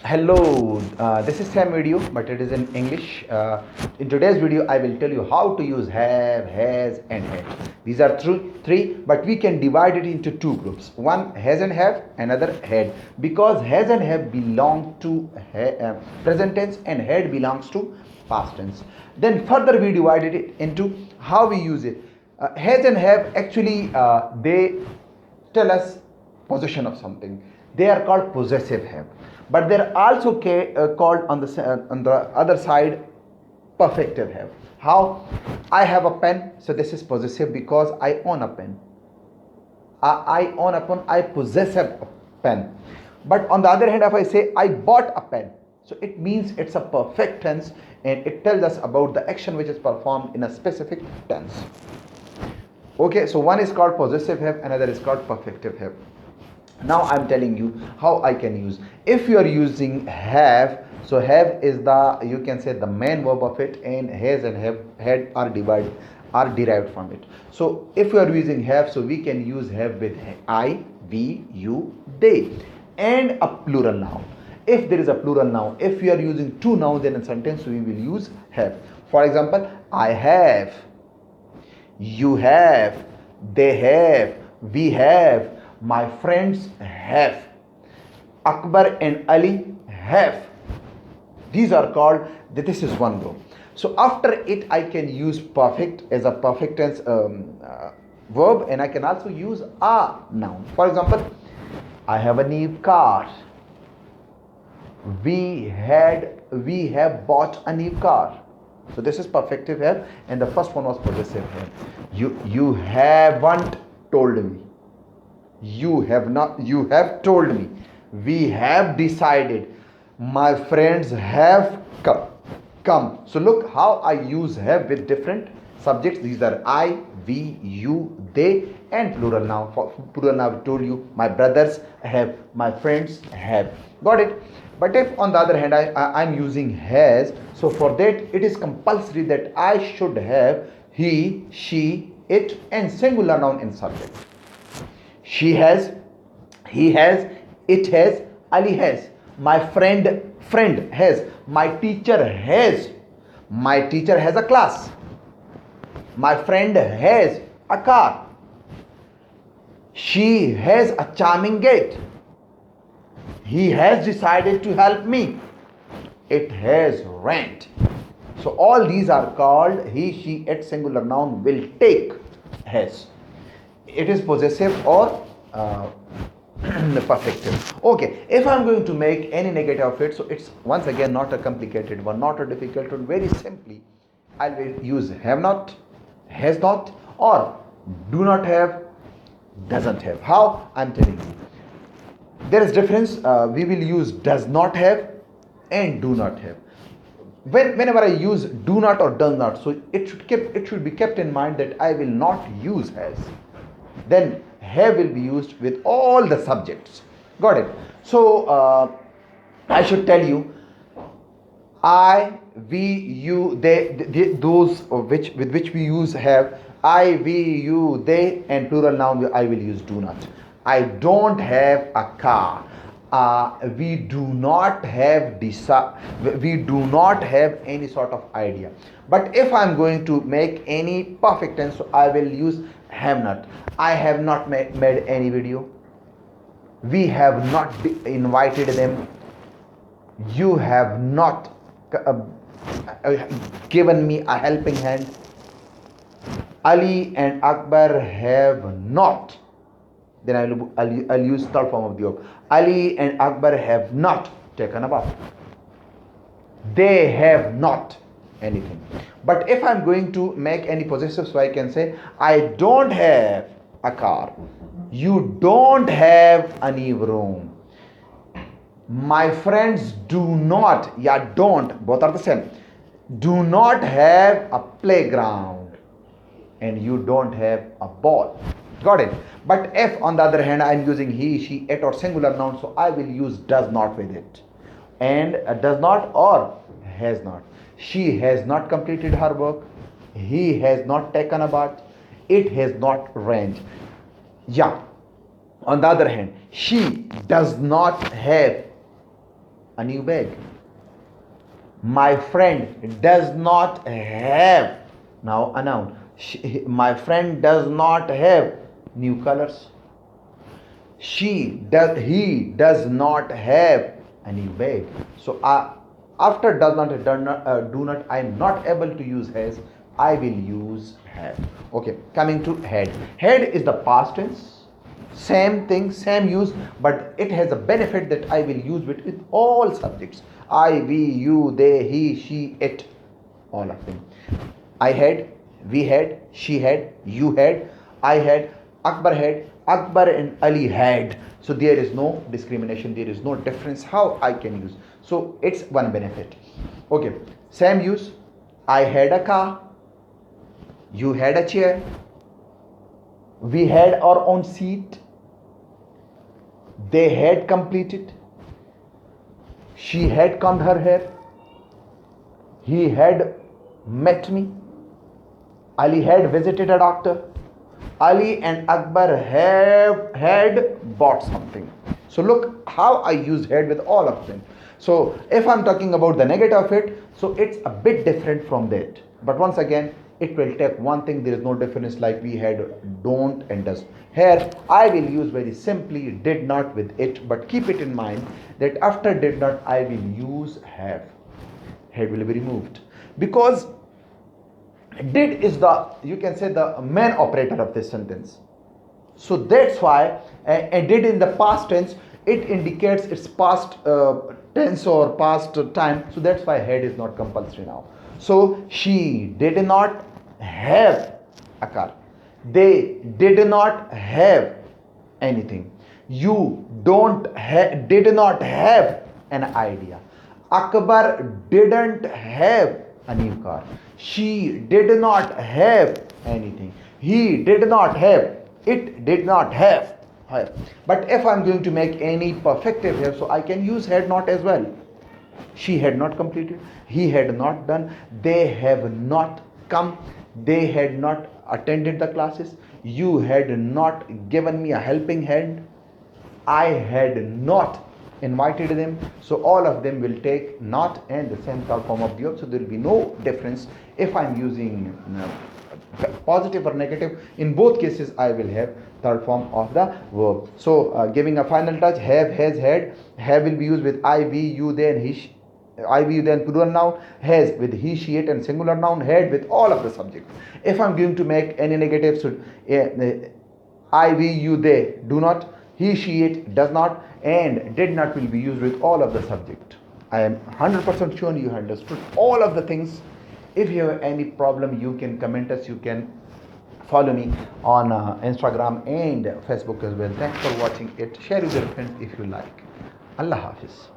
Hello, this is Sam video, but it is in English. In today's video, I will tell you how to use have, has, and had. These are three, but we can divide it into two groups. One has and have, another had, because has and have belong to present tense and had belongs to past tense. Then further we divided it into how we use it. Has and have actually they tell us possession of something. They are called possessive have, but they're also called on the other side perfective have. How? I have a pen, so this is possessive because I own a pen. I own a pen, I possess a pen. But on the other hand, if I say I bought a pen, so it means it's a perfect tense and it tells us about the action which is performed in a specific tense. Okay, so one is called possessive have, another is called perfective have. Now I'm telling you how I can use. If you are using have, so have is the, you can say, the main verb of it, and has and have had are derived from it. So if you are using have, so we can use have with I, we, you, they, and a plural noun. If there is a plural noun, if you are using two nouns in a sentence, we will use have. For example, I have, you have, they have, we have, my friends have, Akbar and Ali have. These are called, this is one group. So after it, I can use perfect as a perfect tense verb, and I can also use a noun. For example, I have a new car. We have bought a new car. So this is perfective have, and the first one was possessive have. You haven't told me. You have told me. We have decided. My friends have come. So look how I use have with different subjects. These are I, we, you, they, and plural noun. For plural noun, I told you, my brothers have, my friends have. Got it? But if on the other hand I'm using has, so for that it is compulsory that I should have he, she, it, and singular noun in subject. She has, he has, it has, Ali has, my friend has, my teacher has a class, my friend has a car, she has a charming gait, he has decided to help me, it has rent. So all these are called he, she, it, singular noun will take has. It is possessive or perfective. Okay, if I'm going to make any negative of it, so it's once again not a complicated one, not a difficult one. Very simply, I will use have not, has not, or do not have, doesn't have. How? I'm telling you. There is difference. We will use does not have and do not have. Whenever I use do not or does not, so it should be kept in mind that I will not use has. Then have will be used with all the subjects. Got it? So I should tell you I, we, you, they those with which we use have. I, we, you, they, and plural noun I will use do not. I don't have a car. We do not have any sort of idea. But if I'm going to make any perfect tense, so I will use have not. I have not made any video. We have not invited them. You have not given me a helping hand. Ali and Akbar have not. Then I'll use third form of the verb. Ali and Akbar have not taken a bath. They have not anything. But if I'm going to make any possessive, so I can say I don't have a car. You don't have a new room. My friends do not, don't, both are the same. Do not have a playground. And you don't have a ball. Got it? But if on the other hand I'm using he, she, it, or singular noun, so I will use does not with it. And does not or has not. She has not completed her work. He has not taken a bath. It has not rained. On the other hand, she does not have a new bag. My friend does not have, now a noun. My friend does not have new colors. He does not have a new bag. So after does not, do not, I am not able to use has. I will use have. Okay, coming to had. Had is the past tense. Same thing, same use, but it has a benefit that I will use it with all subjects. I, we, you, they, he, she, it, all of them. I had, we had, she had, you had, I had, Akbar and Ali had. So there is no discrimination, there is no difference how I can use. So it's one benefit. Okay, same use. I had a car, you had a chair, we had our own seat, they had completed, she had combed her hair, he had met me, Ali had visited a doctor, Ali and Akbar had bought something. So look how I use had with all of them. So if I'm talking about the negative of it, so it's a bit different from that. But once again, it will take one thing. There is no difference like we had don't and does. Here I will use very simply did not with it, but keep it in mind that after did not I will use have. Had will be removed because did is the, you can say, the main operator of this sentence. So that's why and did in the past tense, it indicates its past tense or past time. So that's why had is not compulsory now. So she did not have a car, they did not have anything, you did not have an idea, Akbar didn't have a new car, she did not have anything, he did not have, it did not have. But if I'm going to make any perfective here, so I can use had not as well. She had not completed, he had not done, they have not come, they had not attended the classes, you had not given me a helping hand, I had not invited them. So all of them will take not and the same form of the verb. So there will be no difference if I'm using positive or negative. In both cases I will have third form of the verb. So giving a final touch, have, has, had. Have will be used with I, we, you, they and he, I, we, you, then plural noun. Has with he, she, it and singular noun. Had with all of the subjects. If I'm going to make any negative, so I, we, you, they do not, he, she, it does not, and did not will be used with all of the subject. I am 100% sure you understood all of the things. If you have any problem, you can comment us, you can follow me on Instagram and Facebook as well. Thanks for watching it. Share with your friends if you like. Allah Hafiz.